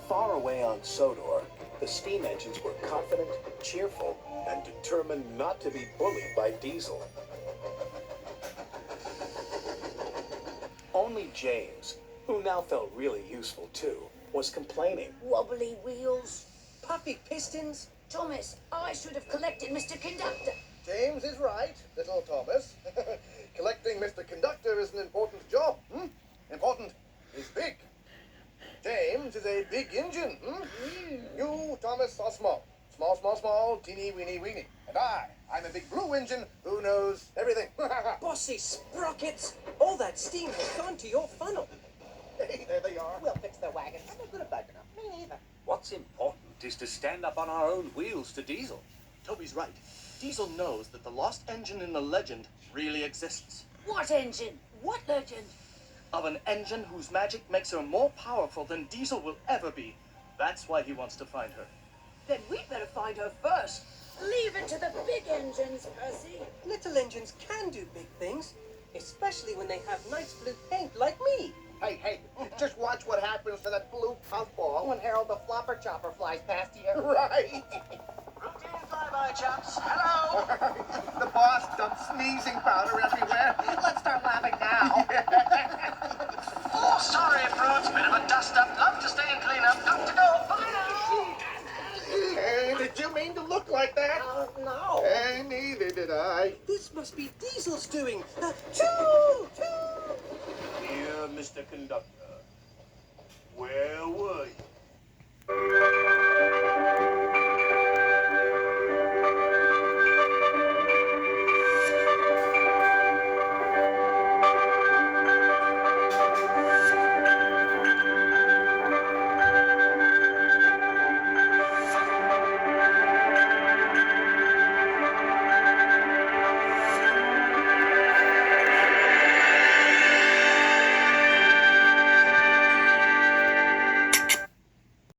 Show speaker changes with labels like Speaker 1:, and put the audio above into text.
Speaker 1: Far away on Sodor, the steam engines were confident, cheerful, and determined not to be bullied by Diesel. Only James, who now felt really useful too, was complaining.
Speaker 2: Wobbly wheels.
Speaker 3: Puffy pistons.
Speaker 2: Thomas, I should have collected Mr. Conductor.
Speaker 4: James is right, little Thomas. Collecting Mr. Conductor is an important job. Important is big. James is a big engine. You, Thomas, are small. Small, small, small, teeny, weeny, weeny. And I'm a big blue engine who knows everything.
Speaker 3: Bossy sprockets. All that steam has gone to your funnel.
Speaker 4: Hey, there they are.
Speaker 5: We'll fix their wagon. I'm not good at backing up. Me neither.
Speaker 6: What's important is to stand up on our own wheels to Diesel.
Speaker 7: Toby's right. Diesel knows that the lost engine in the legend really exists.
Speaker 2: What engine? What legend?
Speaker 7: Of an engine whose magic makes her more powerful than Diesel will ever be. That's why he wants to find her.
Speaker 2: Then we'd better find her first. Leave it to the big engines, Percy.
Speaker 3: Little engines can do big things, especially when they have nice blue paint like me.
Speaker 5: Hey, just watch what happens to that blue puffball when Harold the Flopper Chopper flies past you.
Speaker 4: Right.
Speaker 5: Routine flyby, chaps. Hello.
Speaker 4: The boss dumps sneezing powder everywhere.
Speaker 5: Let's start laughing now.
Speaker 8: Oh, sorry, Broods. Bit of a dust-up. Love to stay and clean up. Got to go. Bye now.
Speaker 4: Hey, did you mean to look like that?
Speaker 5: No.
Speaker 4: Hey, neither did I.
Speaker 3: This must be Diesel's doing. Choo! Choo!
Speaker 6: Dear Mr. Conductor,